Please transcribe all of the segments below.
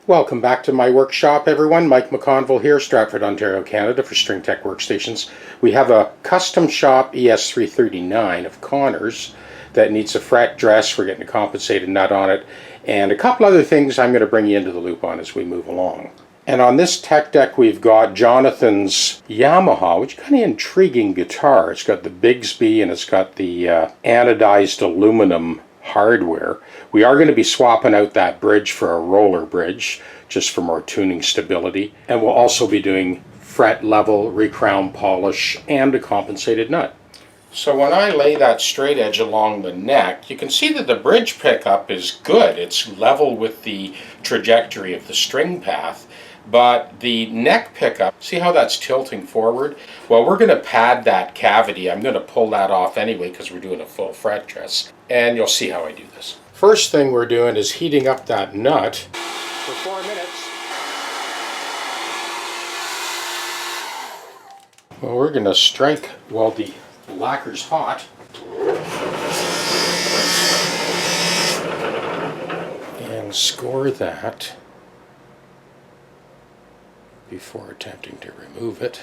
Welcome back to my workshop, everyone. Mike McConville here, Stratford, Ontario, Canada for String Tech Workstations. We have a custom shop ES339 of Connor's that needs a fret dress. We're getting a compensated nut on it, and a couple other things I'm going to bring you into the loop on as we move along. And on this tech deck we've got Jonathan's Yamaha, which is kind of intriguing guitar. It's got the Bigsby and it's got the anodized aluminum hardware. We are going to be swapping out that bridge for a roller bridge just for more tuning stability, and we'll also be doing fret level, recrown polish, and a compensated nut. So when I lay that straight edge along the neck, you can see that the bridge pickup is good. It's level with the trajectory of the string path, but the neck pickup, see how that's tilting forward? Well, we're going to pad that cavity. I'm going to pull that off anyway because we're doing a full fret dress, and you'll see how I do this. First thing we're doing is heating up that nut for 4 minutes. Well, we're going to strike while the lacquer's hot. And score that before attempting to remove it.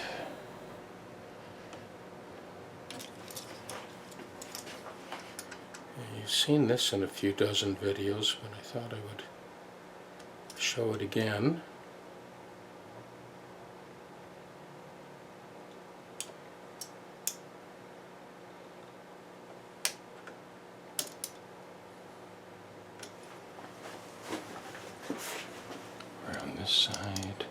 You've seen this in a few dozen videos, but I thought I would show it again. Around this side.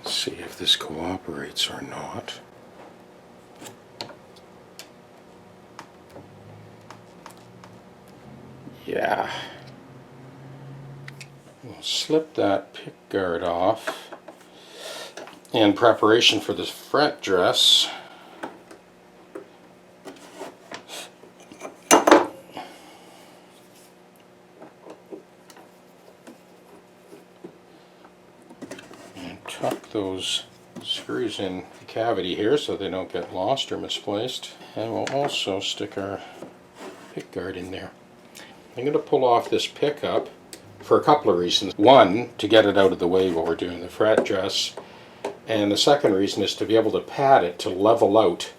See if this cooperates or not. Yeah. We'll slip that pick guard off in preparation for this fret dress. Tuck those screws in the cavity here so they don't get lost or misplaced, and we'll also stick our pick guard in there. I'm going to pull off this pickup for a couple of reasons. One, to get it out of the way while we're doing the fret dress, and the second reason is to be able to pad it to level out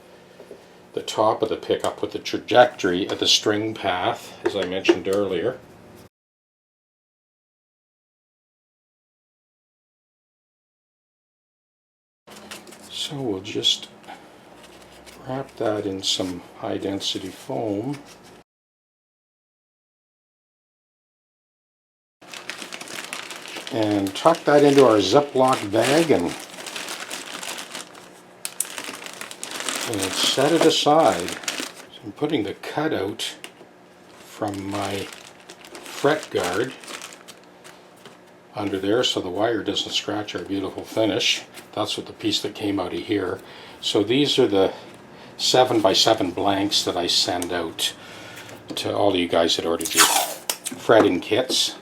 the top of the pickup with the trajectory of the string path, as I mentioned earlier. So we'll just wrap that in some high density foam. And tuck that into our Ziploc bag and set it aside. So I'm putting the cutout from my fret guard under there so the wire doesn't scratch our beautiful finish. That's what the piece that came out of here. So these are the 7x7 blanks that I send out to all of you guys that ordered your fretting kits.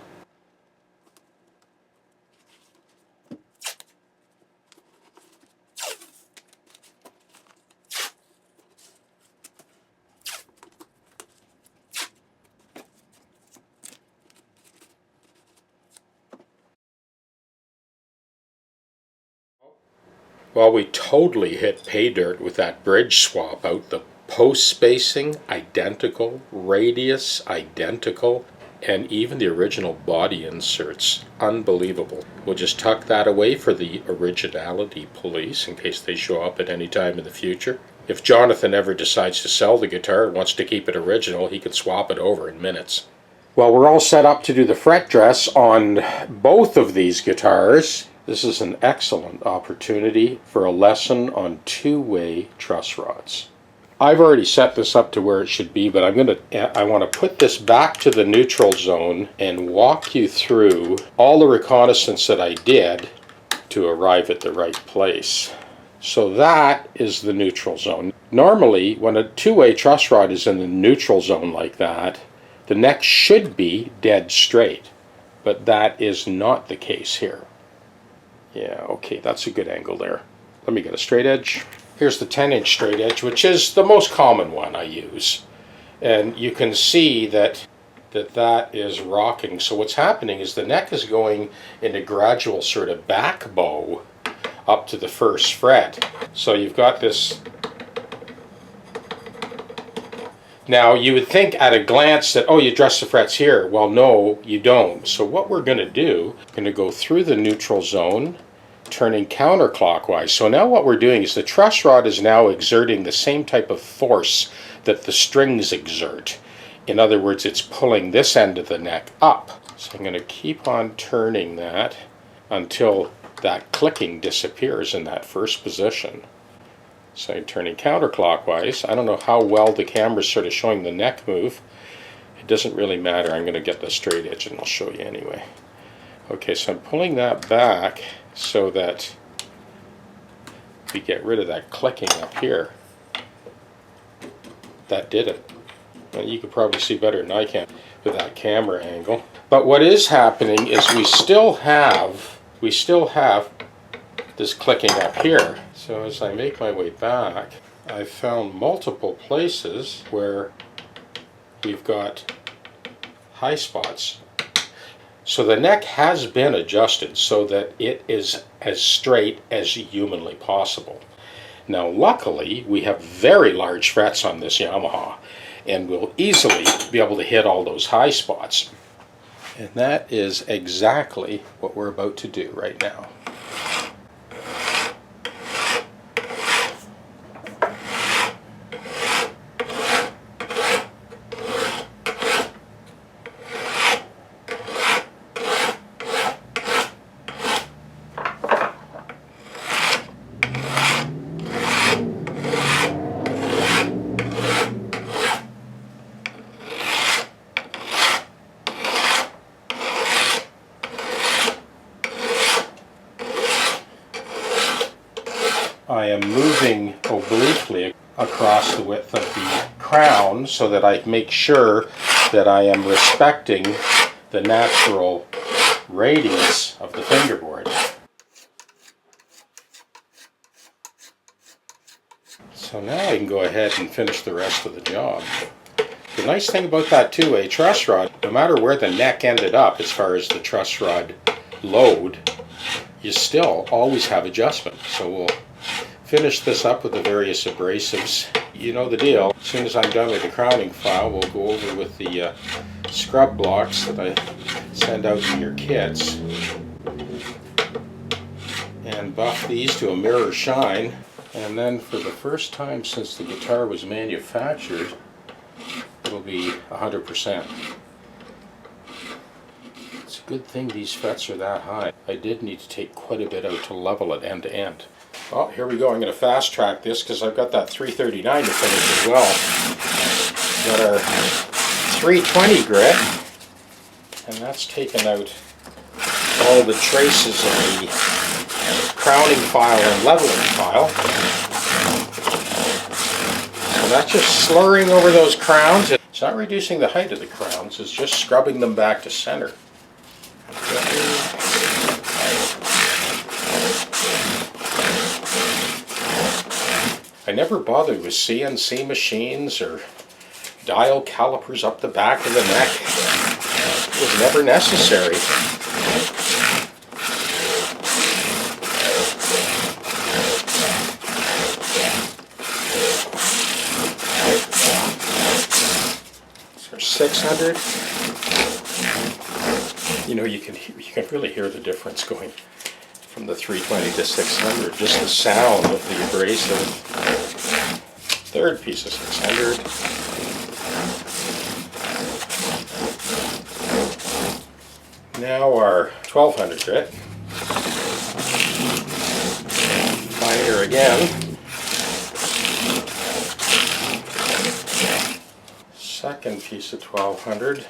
Well, we totally hit pay dirt with that bridge swap out. The post spacing, identical. Radius, identical. And even the original body inserts, unbelievable. We'll just tuck that away for the originality police in case they show up at any time in the future. If Jonathan ever decides to sell the guitar and wants to keep it original, he can swap it over in minutes. Well, we're all set up to do the fret dress on both of these guitars. This is an excellent opportunity for a lesson on two-way truss rods. I've already set this up to where it should be, but I want to put this back to the neutral zone and walk you through all the reconnaissance that I did to arrive at the right place. So that is the neutral zone. Normally, when a two-way truss rod is in the neutral zone like that, the neck should be dead straight. but that is not the case here. Yeah, okay, that's a good angle there. Let me get a straight edge. Here's the 10-inch straight edge, which is the most common one I use. And you can see that is rocking. So what's happening is the neck is going in a gradual sort of back bow up to the first fret. So you've got this. Now you would think at a glance that, oh, you adjust the frets here. Well, no, you don't. So what we're going to do, we're going to go through the neutral zone, turning counterclockwise. So now what we're doing is the truss rod is now exerting the same type of force that the strings exert. In other words, it's pulling this end of the neck up. So I'm going to keep on turning that until that clicking disappears in that first position. So I'm turning counterclockwise. I don't know how well the camera's sort of showing the neck move. It doesn't really matter. I'm going to get the straight edge and I'll show you anyway. Okay, so I'm pulling that back so that we get rid of that clicking up here. That did it. Well, you could probably see better than I can with that camera angle. But what is happening is we still have this clicking up here. So as I make my way back, I've found multiple places where we've got high spots. So the neck has been adjusted so that it is as straight as humanly possible. Now luckily we have very large frets on this Yamaha, and we'll easily be able to hit all those high spots. And that is exactly what we're about to do right now. I am moving obliquely across the width of the crown so that I make sure that I am respecting the natural radius of the fingerboard. So now I can go ahead and finish the rest of the job. The nice thing about that too, a truss rod, no matter where the neck ended up as far as the truss rod load, you still always have adjustment. So we'll finish this up with the various abrasives. You know the deal. As soon as I'm done with the crowning file, we'll go over with the scrub blocks that I send out in your kits and buff these to a mirror shine. And then for the first time since the guitar was manufactured, it'll be 100%. It's a good thing these frets are that high. I did need to take quite a bit out to level it end to end. Well, here we go. I'm going to fast track this because I've got that 339 to finish as well. Got our 320 grit, and that's taken out all the traces of the crowning file and leveling file. So that's just slurring over those crowns. It's not reducing the height of the crowns, it's just scrubbing them back to center. I never bothered with CNC machines or dial calipers up the back of the neck. It was never necessary. So 600. You know, you can really hear the difference going from the 320 to 600, just the sound of the abrasive. Third piece of 600. Now our 1200 grit. Finer again. Second piece of 1200.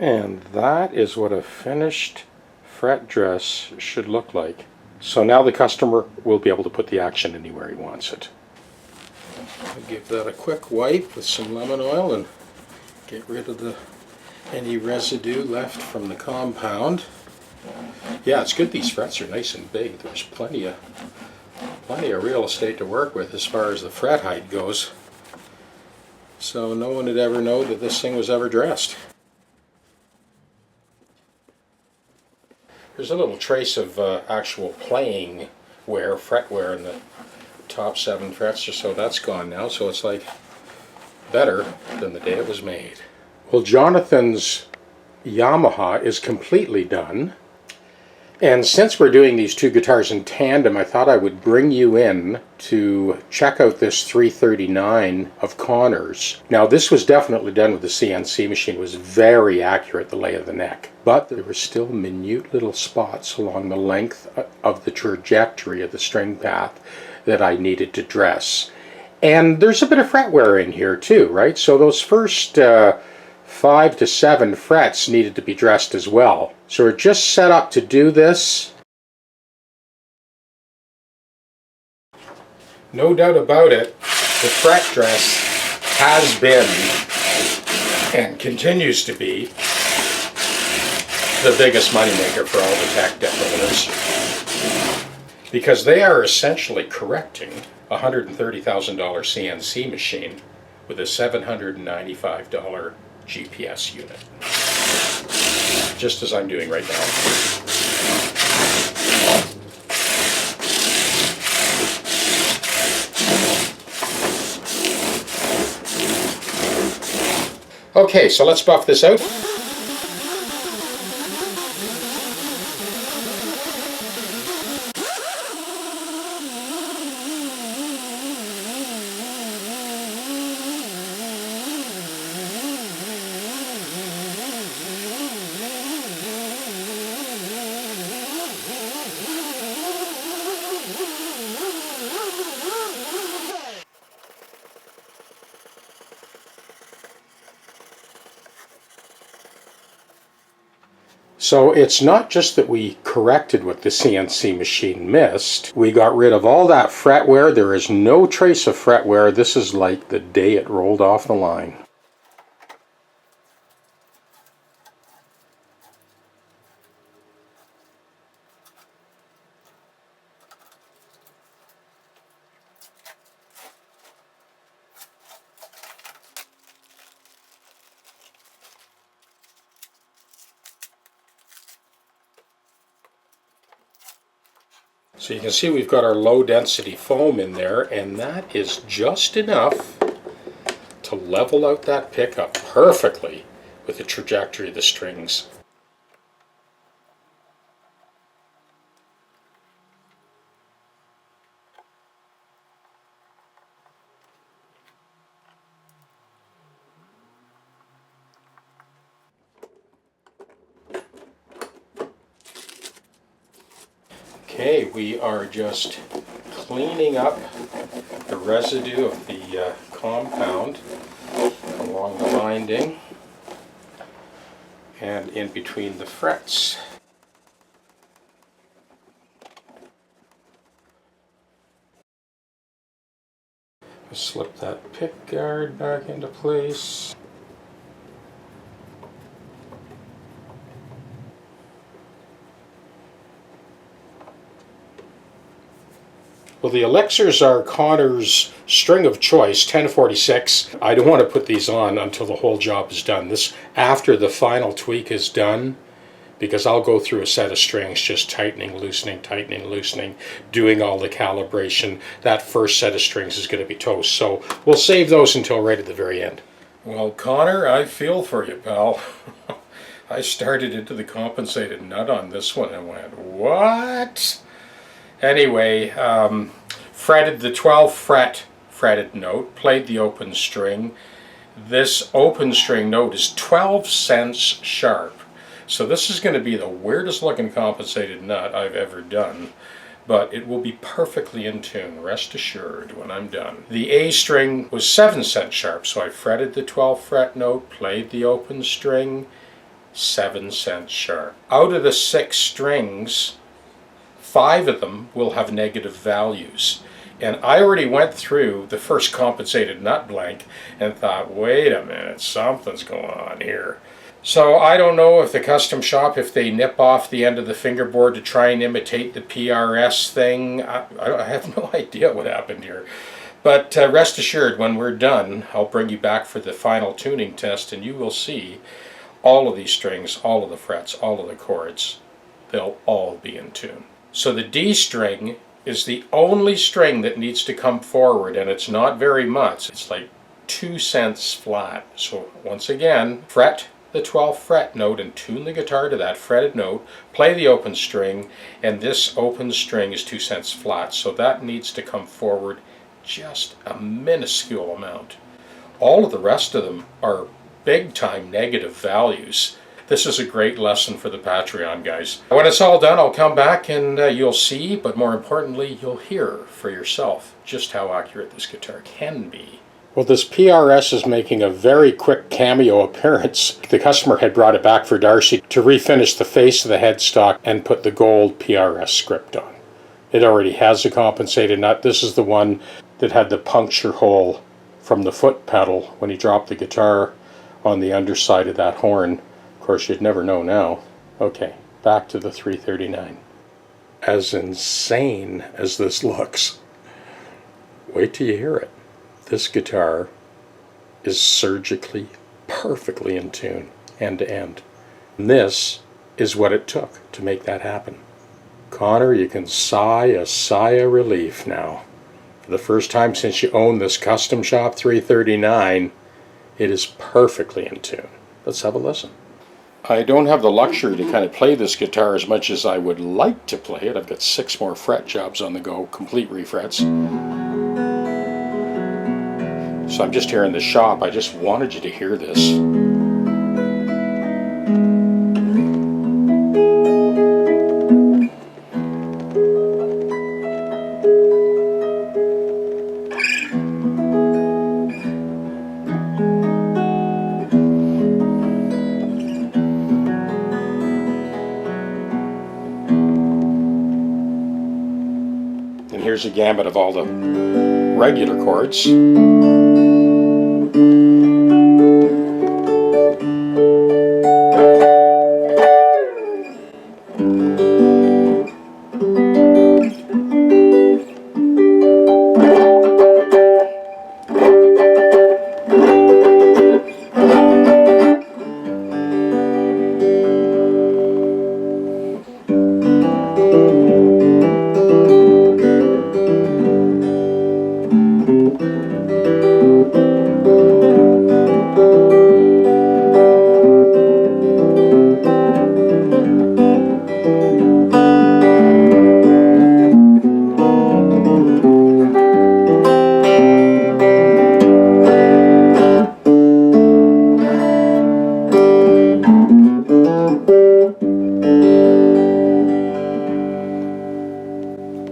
And that is what a finished fret dress should look like. So now the customer will be able to put the action anywhere he wants it. I'll give that a quick wipe with some lemon oil and get rid of any residue left from the compound. Yeah, it's good these frets are nice and big. There's plenty of real estate to work with as far as the fret height goes. So no one would ever know that this thing was ever dressed. There's a little trace of actual playing wear, fret wear in the top 7 frets or so. That's gone now, so it's like better than the day it was made. Well, Jonathan's Yamaha is completely done. And since we're doing these 2 guitars in tandem, I thought I would bring you in to check out this 339 of Connors. Now, this was definitely done with the CNC machine. It was very accurate, the lay of the neck. But there were still minute little spots along the length of the trajectory of the string path that I needed to dress. And there's a bit of fret wear in here too, right? So those first 5 to 7 frets needed to be dressed as well. So we're just set up to do this. No doubt about it, the fret dress has been and continues to be the biggest moneymaker for all the tech decorators, because they are essentially correcting a $130,000 CNC machine with a $795 GPS unit, just as I'm doing right now. Okay, so let's buff this out. So it's not just that we corrected what the CNC machine missed. We got rid of all that fret wear. There is no trace of fret wear. This is like the day it rolled off the line. So you can see we've got our low density foam in there, and that is just enough to level out that pickup perfectly with the trajectory of the strings. Okay, we are just cleaning up the residue of the compound along the binding and in between the frets. Slip that pick guard back into place. Well, the elixirs are Connor's string of choice, 1046. I don't want to put these on until the whole job is done. This after the final tweak is done, because I'll go through a set of strings just tightening, loosening, doing all the calibration. That first set of strings is going to be toast, so we'll save those until right at the very end. Well, Connor, I feel for you, pal. I started into the compensated nut on this one and went, what? Anyway, fretted the 12th fret fretted note, played the open string. This open string note is 12 cents sharp. So this is going to be the weirdest looking compensated nut I've ever done, but it will be perfectly in tune, rest assured, when I'm done. The A string was 7 cents sharp, so I fretted the 12th fret note, played the open string, 7 cents sharp. Out of the 6 strings, 5 of them will have negative values. And I already went through the first compensated nut blank and thought, wait a minute, something's going on here. So I don't know if the custom shop, if they nip off the end of the fingerboard to try and imitate the PRS thing. I have no idea what happened here. But rest assured, when we're done, I'll bring you back for the final tuning test, and you will see all of these strings, all of the frets, all of the chords, they'll all be in tune. So the D string is the only string that needs to come forward, and it's not very much. It's like 2 cents flat. So once again, fret the 12th fret note and tune the guitar to that fretted note, play the open string, and this open string is 2 cents flat, so that needs to come forward just a minuscule amount. All of the rest of them are big time negative values. This is a great lesson for the Patreon guys. When it's all done, I'll come back and you'll see, but more importantly, you'll hear for yourself just how accurate this guitar can be. Well, this PRS is making a very quick cameo appearance. The customer had brought it back for Darcy to refinish the face of the headstock and put the gold PRS script on. It already has a compensated nut. This is the one that had the puncture hole from the foot pedal when he dropped the guitar on the underside of that horn. Of course, you'd never know now. Okay, back to the 339. As insane as this looks, wait till you hear it. This guitar is surgically, perfectly in tune, end to end. And this is what it took to make that happen. Connor, you can sigh a sigh of relief now. For the first time since you own this Custom Shop 339, it is perfectly in tune. Let's have a listen. I don't have the luxury to kind of play this guitar as much as I would like to play it. I've got 6 more fret jobs on the go, complete refrets. So I'm just here in the shop. I just wanted you to hear this. And here's a gambit of all the regular chords.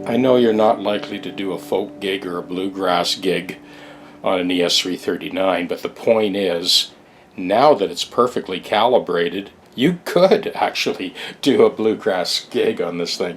I know you're not likely to do a folk gig or a bluegrass gig on an ES339, but the point is, now that it's perfectly calibrated, you could actually do a bluegrass gig on this thing.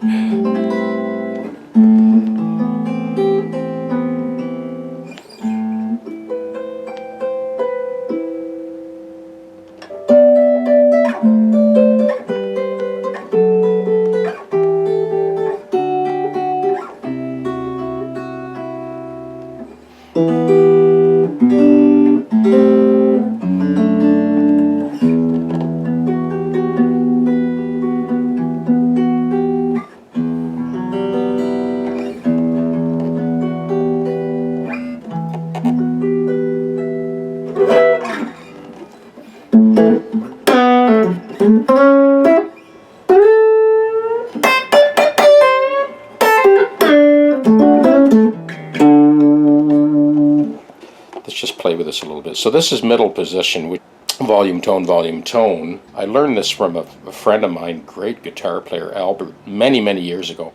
Let's just play with this a little bit. So this is middle position, with volume, tone, volume, tone. I learned this from a friend of mine, great guitar player, Albert, many, many years ago.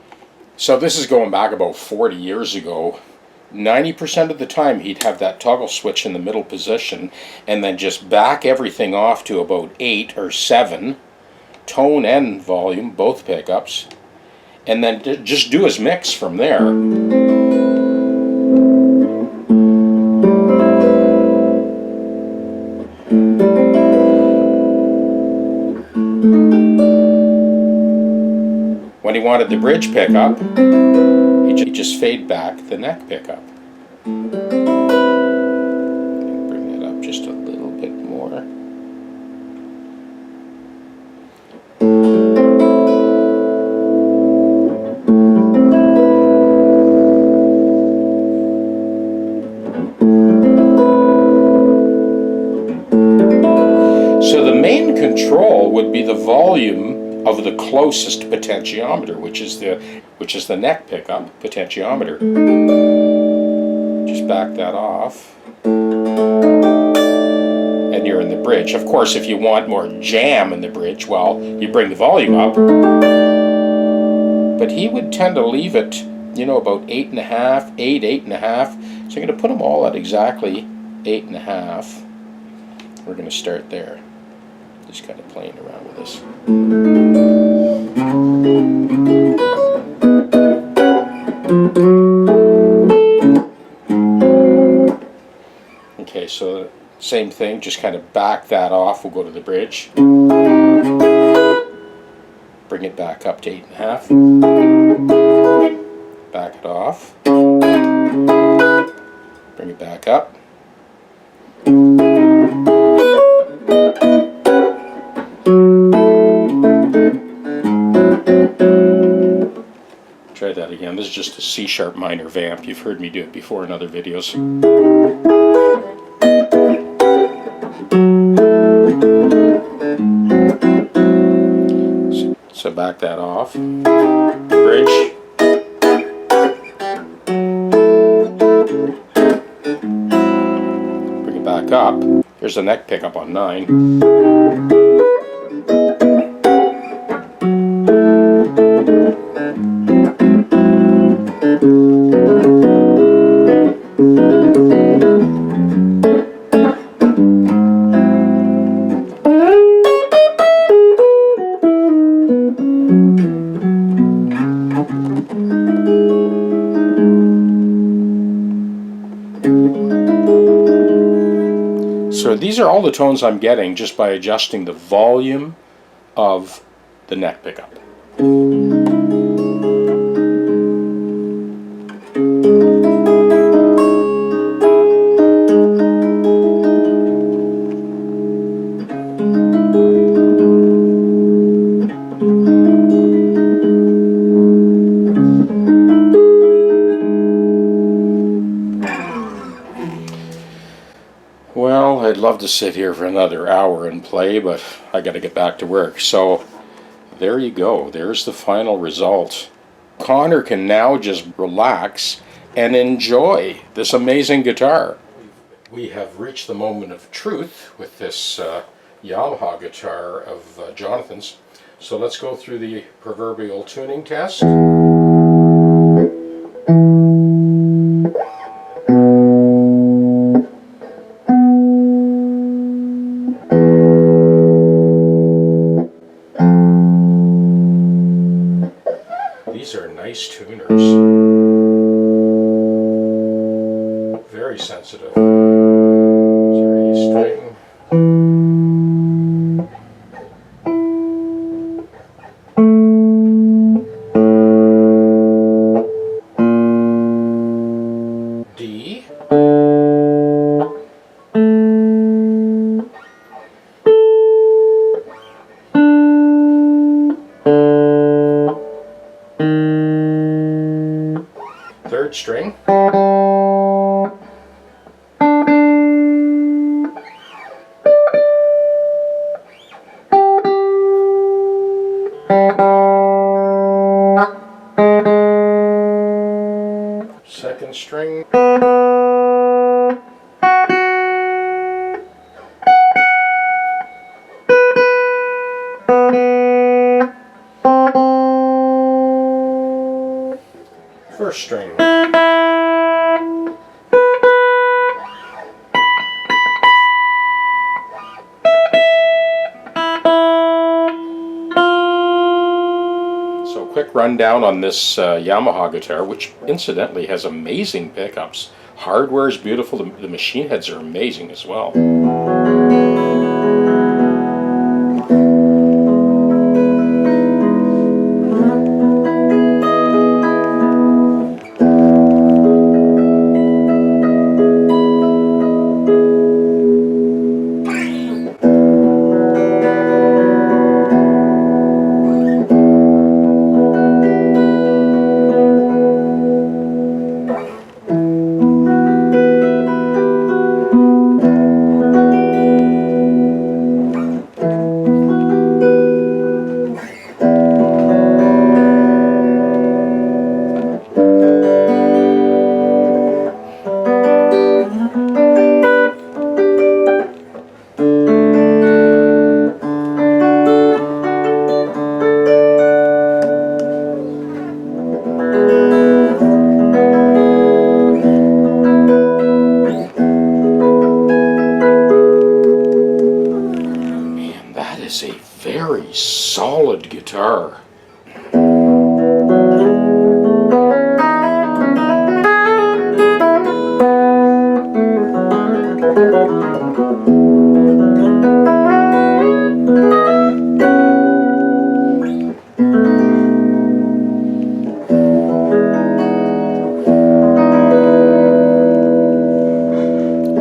So this is going back about 40 years ago 90% of the time he'd have that toggle switch in the middle position and then just back everything off to about 8 or 7, tone and volume, both pickups, and then just do his mix from there. When he wanted the bridge pickup, he'd just fade back the neck pickup. Bring that up just a little bit more. So the main control would be the volume of the closest potentiometer, which is the neck pickup potentiometer. Just back that off, and you're in the bridge. Of course, if you want more jam in the bridge, well, you bring the volume up. But he would tend to leave it, you know, about 8.5, 8.5. So I'm going to put them all at exactly 8.5. We're going to start there. Just kind of playing around with this. Okay, so same thing, just kind of back that off. We'll go to the bridge. Bring it back up to 8.5. Back it off. Bring it back up. Try that again. This is just a C-sharp minor vamp. You've heard me do it before in other videos. So back that off. Bridge. Bring it back up. Here's the neck pickup on 9. So these are all the tones I'm getting just by adjusting the volume of the neck pickup. Well, I'd love to sit here for another hour and play, but I got to get back to work. So there you go. There's the final result. Connor can now just relax and enjoy this amazing guitar. We have reached the moment of truth with this Yamaha guitar of Jonathan's. So let's go through the proverbial tuning test. These are nice tuners. Very sensitive. There's our A string. D. Third string. Second string. First string. quick rundown on this Yamaha guitar, which incidentally has amazing pickups. Hardware is beautiful, the machine heads are amazing as well. Is a very solid guitar.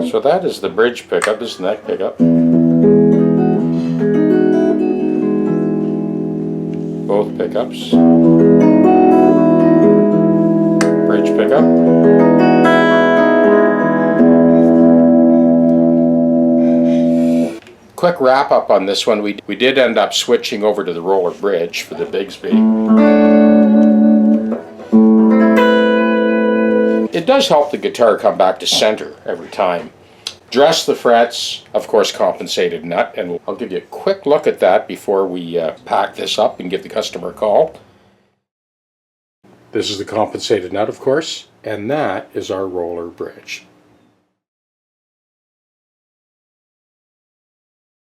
So that is the bridge pickup, this is the neck pickup. Both pickups. Bridge pickup. Quick wrap up on this one. We did end up switching over to the roller bridge for the Bigsby. It does help the guitar come back to center every time. Dress the frets, of course compensated nut, and I'll give you a quick look at that before we pack this up and give the customer a call. This is the compensated nut, of course, and that is our roller bridge.